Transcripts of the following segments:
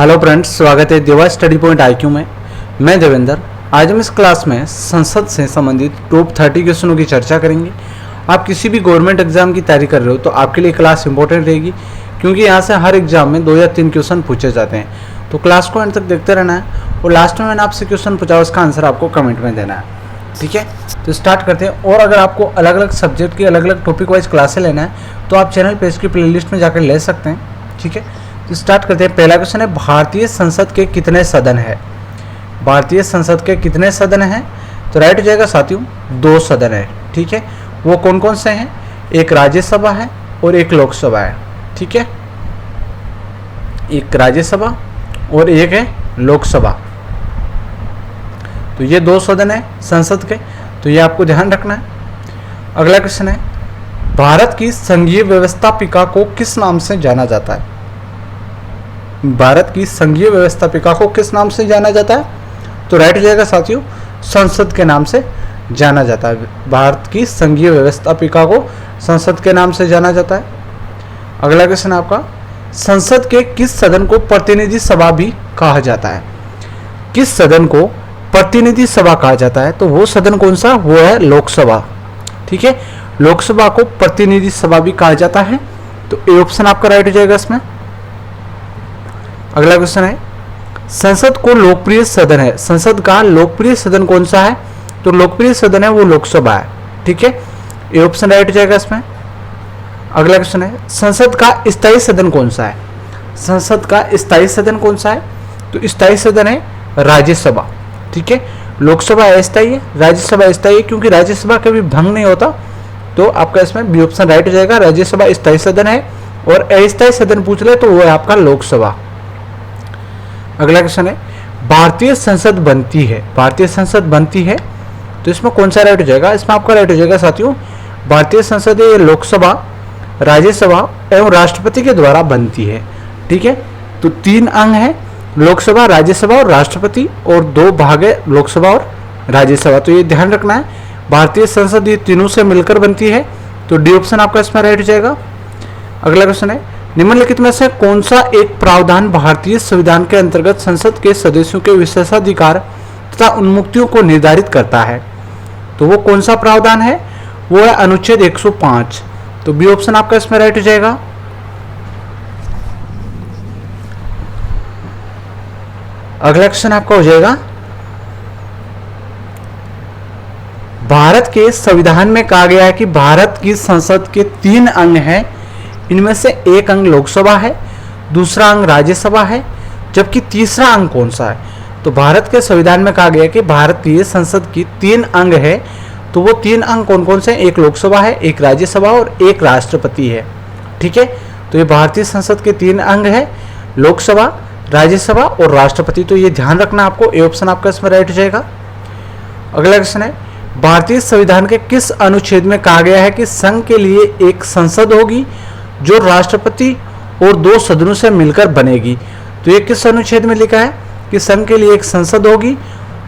Hello friends, स्वागत है देवा स्टडी पॉइंट आईक्यू में। मैं देवेंद्र। आज हम इस क्लास में संसद से संबंधित टॉप 30 क्वेश्चनों की चर्चा करेंगे। आप किसी भी गवर्नमेंट एग्जाम की तैयारी कर रहे हो तो आपके लिए क्लास इंपॉर्टेंट रहेगी, क्योंकि यहाँ से हर एग्जाम में 2 या 3 क्वेश्चन पूछे जाते हैं। तो क्लास को अंत तक देखते रहना है और लास्ट में मैंने आपसे क्वेश्चन पूछा, उसका आंसर आपको कमेंट में देना है। ठीक है, तो स्टार्ट करते हैं। और अगर आपको अलग अलग सब्जेक्ट की अलग अलग टॉपिक वाइज क्लासें लेना है तो आप चैनल पे इसकी प्लेलिस्ट में जाकर ले सकते हैं। ठीक है, तो स्टार्ट करते हैं। पहला क्वेश्चन है, भारतीय संसद के कितने सदन है? भारतीय संसद के कितने सदन हैं? तो राइट हो जाएगा साथियों, 2 सदन है। ठीक है, वो कौन कौन से हैं? एक राज्यसभा है और एक लोकसभा है। ठीक है, एक राज्यसभा और एक है लोकसभा। तो ये 2 सदन है संसद के, तो ये आपको ध्यान रखना है। अगला क्वेश्चन है, भारत की संघीय व्यवस्थापिका को किस नाम से जाना जाता है? भारत की संघीय व्यवस्थापिका को किस नाम से जाना जाता है? तो राइट हो जाएगा साथियों, संसद के नाम से जाना जाता है। भारत की संघीय व्यवस्थापिका को संसद के नाम से जाना जाता है। अगला क्वेश्चन आपका, संसद के किस सदन को प्रतिनिधि सभा भी कहा जाता है? किस सदन को प्रतिनिधि सभा कहा जाता है? तो वो सदन कौन सा? वो है लोकसभा। ठीक है, लोकसभा को प्रतिनिधि सभा भी कहा जाता है। तो ए ऑप्शन आपका राइट हो जाएगा इसमें। अगला क्वेश्चन है, संसद को लोकप्रिय सदन है, संसद का लोकप्रिय सदन कौन सा है? तो लोकप्रिय सदन है वो लोकसभा है। ठीक है, ये ऑप्शन राइट हो जाएगा इसमें। अगला क्वेश्चन है, संसद का स्थायी सदन कौन सा है? संसद का स्थायी सदन कौन सा है? तो स्थायी सदन है राज्यसभा। ठीक है, लोकसभा अस्थायी है, राज्यसभा स्थायी है, क्योंकि राज्यसभा कभी भंग नहीं होता। तो आपका इसमें बी ऑप्शन राइट हो जाएगा, राज्यसभा स्थायी सदन है। और अस्थायी सदन पूछ ले तो वो है आपका लोकसभा। अगला क्वेश्चन है, भारतीय संसद बनती है, भारतीय संसद बनती है, तो इसमें कौन सा राइट हो जाएगा? इसमें आपका राइट हो जाएगा साथियों, भारतीय संसद ये लोकसभा, राज्यसभा एवं राष्ट्रपति के द्वारा बनती है। ठीक है, तो 3 अंग है, लोकसभा, राज्यसभा और राष्ट्रपति, और 2 भाग है लोकसभा और राज्यसभा। तो ये ध्यान रखना है, भारतीय संसद ये तीनों से मिलकर बनती है। तो डी ऑप्शन आपका इसमें राइट हो जाएगा। अगला क्वेश्चन है, निम्नलिखित में से कौन सा एक प्रावधान भारतीय संविधान के अंतर्गत संसद के सदस्यों के विशेषाधिकार तथा उन्मुक्तियों को निर्धारित करता है? तो वो कौन सा प्रावधान है? वो है अनुच्छेद 105। तो बी ऑप्शन आपका इसमें राइट हो जाएगा। अगला क्वेश्चन आपका हो जाएगा, भारत के संविधान में कहा गया है कि भारत की संसद के 3 अंग हैं, इनमें से एक अंग लोकसभा है, दूसरा अंग राज्यसभा है, जबकि तीसरा अंग कौन सा है? तो भारत के संविधान में कहा गया है कि भारतीय संसद की 3 अंग है, तो वो 3 अंग कौन कौन से? एक लोकसभा है, एक राज्यसभा और एक राष्ट्रपति है। ठीक है, तो ये भारतीय संसद के 3 अंग है, लोकसभा, राज्यसभा और राष्ट्रपति। तो ये ध्यान रखना आपको, ए ऑप्शन आपका इसमें राइट हो जाएगा। अगला क्वेश्चन है, भारतीय संविधान के किस अनुच्छेद में कहा गया है कि संघ के लिए एक संसद होगी जो राष्ट्रपति और 2 सदनों से मिलकर बनेगी? तो ये किस अनुच्छेद में लिखा है कि संघ के लिए एक संसद होगी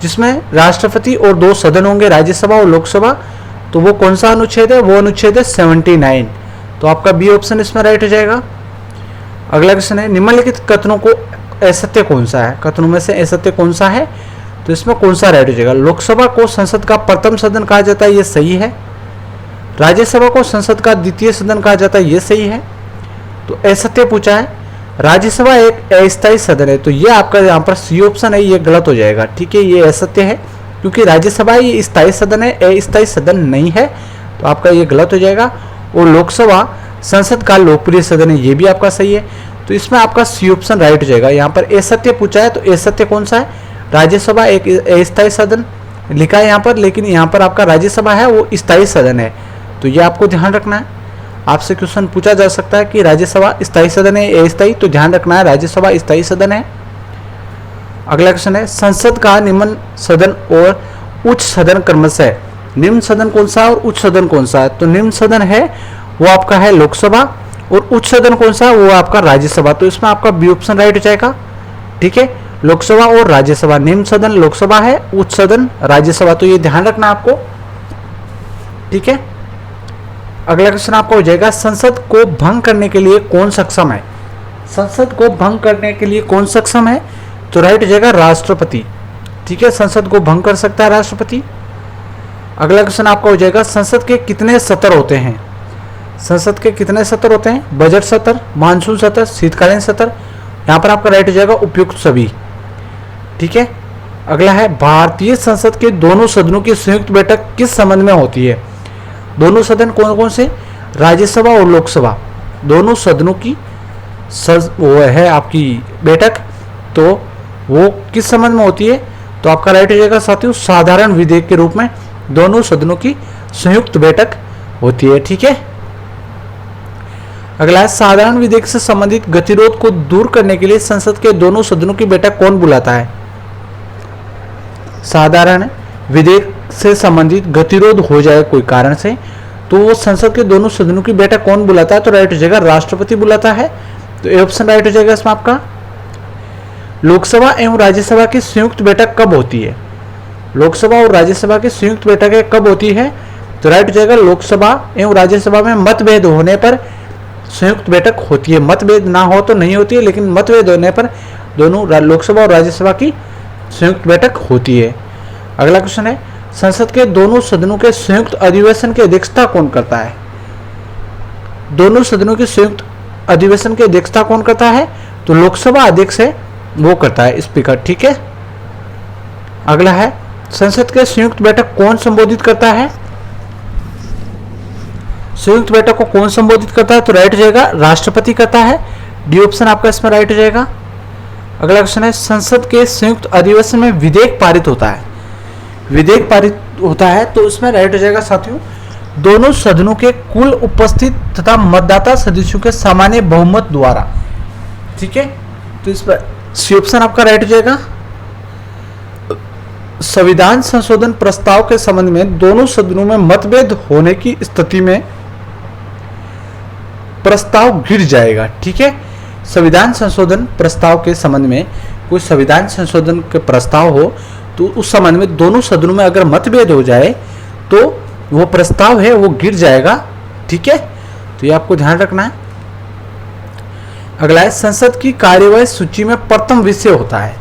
जिसमें राष्ट्रपति और 2 सदन होंगे, राज्यसभा और लोकसभा? तो वो कौन सा अनुच्छेद है? वो अनुच्छेद है 79। तो आपका बी ऑप्शन इसमें राइट हो जाएगा। अगला क्वेश्चन है, निम्नलिखित कथनों को असत्य कौन सा है? कथनों में से असत्य कौन सा है? तो इसमें कौन सा राइट हो जाएगा? लोकसभा को संसद का प्रथम सदन कहा जाता है, ये सही है। राज्यसभा को संसद का द्वितीय सदन कहा जाता है, ये सही है। तो असत्य पूछा है, राज्यसभा एक अस्थायी सदन है, तो ये आपका यहाँ पर सी ऑप्शन है, ये गलत हो जाएगा। ठीक है, ये असत्य है, क्योंकि राज्यसभा ये स्थायी सदन है, अस्थायी सदन नहीं है। तो आपका ये गलत हो जाएगा। और लोकसभा संसद का लोकप्रिय सदन है, ये भी आपका सही है। तो इसमें आपका सी ऑप्शन राइट हो जाएगा। यहाँ पर असत्य पूछा है, तो असत्य कौन सा है? राज्यसभा एक अस्थायी सदन लिखा है यहाँ पर, लेकिन यहाँ पर आपका राज्यसभा है वो स्थायी सदन है। तो ये आपको ध्यान रखना है। आपसे क्वेश्चन पूछा जा सकता है कि राज्यसभा स्थायी सदन है अस्थायी, तो ध्यान रखना है राज्यसभा स्थायी सदन है। अगला क्वेश्चन है, संसद का निम्न सदन और उच्च सदन क्रमशः, निम्न सदन कौन सा और उच्च सदन कौन सा है? तो निम्न सदन है वो आपका है लोकसभा, और उच्च सदन कौन सा है? वो आपका राज्यसभा। तो इसमें आपका बी ऑप्शन राइट हो जाएगा। ठीक है, लोकसभा और राज्यसभा, निम्न सदन लोकसभा है, उच्च सदन राज्यसभा। तो ये ध्यान रखना आपको। ठीक है, अगला क्वेश्चन आपका हो जाएगा, संसद को भंग करने के लिए कौन सक्षम है? संसद को भंग करने के लिए कौन सक्षम है? तो राइट हो जाएगा राष्ट्रपति। ठीक है, संसद को भंग कर सकता है राष्ट्रपति। अगला क्वेश्चन आपका हो जाएगा, संसद के कितने सत्र होते हैं? संसद के कितने सत्र होते हैं? बजट सत्र, मानसून सत्र, शीतकालीन सत्र। यहाँ पर आपका राइट हो जाएगा उपयुक्त सभी। ठीक है, अगला है, भारतीय संसद के दोनों सदनों की संयुक्त बैठक किस संबंध में होती है? दोनों सदन कौन कौन से? राज्यसभा और लोकसभा, दोनों सदनों की वो है आपकी बैठक, तो वो किस संबंध में होती है? तो आपका राइट हो जाएगा साथियों साधारण विधेयक के रूप में दोनों सदनों की संयुक्त बैठक होती है। ठीक है, अगला है, साधारण विधेयक से संबंधित गतिरोध को दूर करने के लिए संसद के दोनों सदनों की बैठक कौन बुलाता है? साधारण विधेयक से संबंधित गतिरोध हो जाए कोई कारण से, तो वो संसद के दोनों सदनों की बैठक कौन बुलाता है? तो राइट हो जाएगा राष्ट्रपति बुलाता है। तो ये ऑप्शन राइट हो जाएगा इसमें आपका। लोकसभा एवं राज्यसभा की संयुक्त बैठक कब होती है? लोकसभा और राज्यसभा की संयुक्त बैठकें कब होती है? तो राइट हो जाएगा लोकसभा एवं राज्यसभा में मतभेद होने पर संयुक्त बैठक होती है। मतभेद ना हो तो नहीं होती है, लेकिन मतभेद होने पर दोनों लोकसभा और राज्यसभा की संयुक्त बैठक होती है। अगला क्वेश्चन है, संसद के दोनों सदनों के संयुक्त अधिवेशन की अध्यक्षता कौन करता है? दोनों सदनों के संयुक्त अधिवेशन की अध्यक्षता कौन करता है? तो लोकसभा अध्यक्ष है वो करता है, स्पीकर। ठीक है, अगला है, संसद के संयुक्त बैठक कौन संबोधित करता है? संयुक्त बैठक को कौन संबोधित करता है? तो राइट हो जाएगा राष्ट्रपति करता है। डी ऑप्शन आपका इसमें राइट हो जाएगा। अगला क्वेश्चन है, संसद के संयुक्त अधिवेशन में विधेयक पारित होता है। विधेयक पारित होता है तो इसमें राइट हो जाएगा साथियों दोनों सदनों के कुल उपस्थित तथा मतदाता सदस्यों के सामान्य बहुमत द्वारा। ठीक है, तो इस पर सी ऑप्शन आपका राइट हो जाएगा। संविधान संशोधन प्रस्ताव के संबंध में दोनों सदनों में मतभेद होने की स्थिति में प्रस्ताव गिर जाएगा। ठीक है, संविधान संशोधन प्रस्ताव के संबंध में कोई संविधान संशोधन के प्रस्ताव हो तो उस संबंध में दोनों सदनों में अगर मतभेद हो जाए तो वो प्रस्ताव है वो गिर जाएगा। ठीक है, तो ये आपको ध्यान रखना है। अगला है, संसद की कार्यवाही सूची में प्रथम विषय होता है।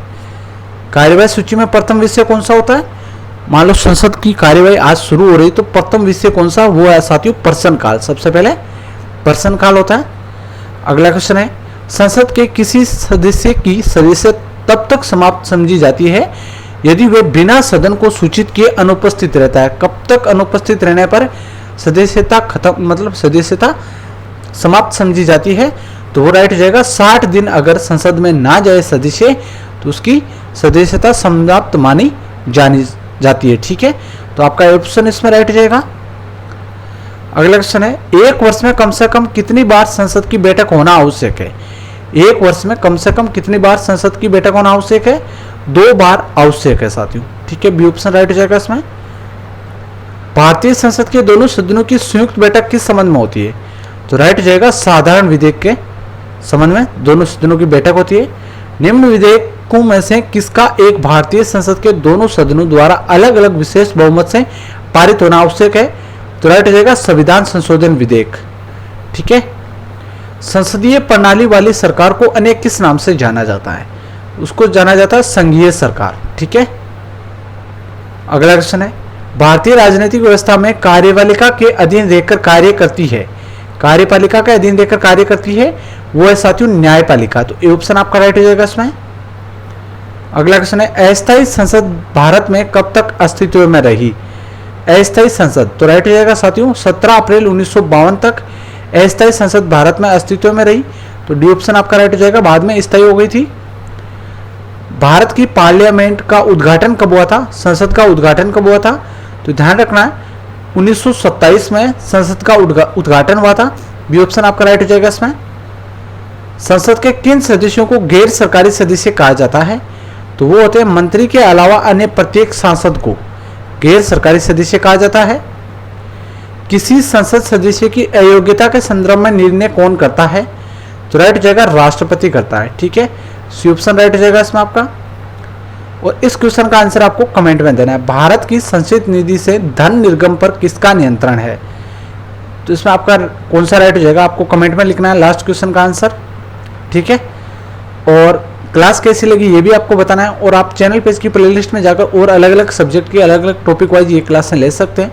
कार्यवाही सूची में प्रथम विषय कौन सा होता है? मान लो संसद की कार्यवाही आज शुरू हो रही तो प्रथम विषय कौन सा? वो है साथियों प्रश्नकाल। सबसे पहले प्रश्नकाल होता है। अगला क्वेश्चन है, संसद के किसी सदस्य की सदस्यता तब तक समाप्त समझी जाती है यदि वे बिना सदन को सूचित किए अनुपस्थित रहता है। कब तक अनुपस्थित रहने पर सदस्यता खत्म, मतलब सदस्यता समाप्त समझी जाती है? तो वो राइट हो जाएगा 60 दिन अगर संसद में ना जाए सदस्य तो उसकी सदस्यता समाप्त मानी जानी जाती है। ठीक है, तो आपका ऑप्शन इसमें राइट हो जाएगा। अगला क्वेश्चन है, एक वर्ष में कम से कम कितनी बार संसद की बैठक होना आवश्यक है? एक वर्ष में कम से कम कितनी बार संसद की बैठक होना आवश्यक है? 2 बार आवश्यक है साथियों। ठीक है, बी ऑप्शन राइट हो जाएगा इसमें। भारतीय संसद के दोनों सदनों की संयुक्त बैठक किस संबंध में होती है? तो राइट हो जाएगा साधारण विधेयक के संबंध में दोनों सदनों की बैठक होती है। निम्न विधेयकों में से किसका एक भारतीय संसद के दोनों सदनों द्वारा अलग अलग विशेष बहुमत से पारित होना आवश्यक है? तो राइट हो जाएगा संविधान संशोधन विधेयक। ठीक है, संसदीय प्रणाली वाली सरकार को अन्य किस नाम से जाना जाता है? उसको जाना जाता है संघीय सरकार। ठीक है, अगला क्वेश्चन है, भारतीय राजनीतिक व्यवस्था में कार्यपालिका के अधीन रहकर कार्य करती है। कार्यपालिका के अधीन रहकर कार्य करती है वो है साथियों न्यायपालिका। तो ये ऑप्शन आपका राइट हो जाएगा इसमें। अगला क्वेश्चन है, अस्थायी संसद भारत में कब तक अस्तित्व में रही? अस्थायी संसद, तो राइट हो जाएगा साथियों 17 अप्रैल 1952 तक अस्थायी संसद भारत में अस्तित्व में रही। तो डी ऑप्शन आपका राइट हो जाएगा। बाद में स्थायी हो गई थी। भारत की पार्लियामेंट का उद्घाटन कब हुआ था? संसद का उद्घाटन कब हुआ था? तो ध्यान रखना है 1927 में संसद का उद्घाटन हुआ था। बी ऑप्शन आपका राइट हो जाएगा इसमें। संसद के किन सदस्यों को गैर सरकारी सदस्य कहा जाता है? तो वो होते हैं मंत्री के अलावा अन्य प्रत्येक सांसद को गैर सरकारी सदस्य कहा जाता है। किसी संसद सदस्य की अयोग्यता के संदर्भ में निर्णय कौन करता है? तो राइट हो जाएगा राष्ट्रपति करता है। ठीक है, सी ऑप्शन राइट हो जाएगा इसमें आपका। और इस क्वेश्चन का आंसर आपको कमेंट में देना है। भारत की संचित निधि से धन निर्गम पर किसका नियंत्रण है? तो इसमें आपका कौन सा राइट हो जाएगा आपको कमेंट में लिखना है लास्ट क्वेश्चन का आंसर। ठीक है। और क्लास कैसी लगी ये भी आपको बताना है, और आप चैनल पे इसकी प्लेलिस्ट में जाकर और अलग अलग सब्जेक्ट की अलग अलग टॉपिक वाइज ये क्लासें ले सकते हैं,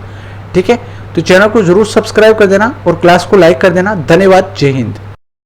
ठीक है। तो चैनल को जरूर सब्सक्राइब कर देना और क्लास को लाइक कर देना। धन्यवाद। जय हिंद।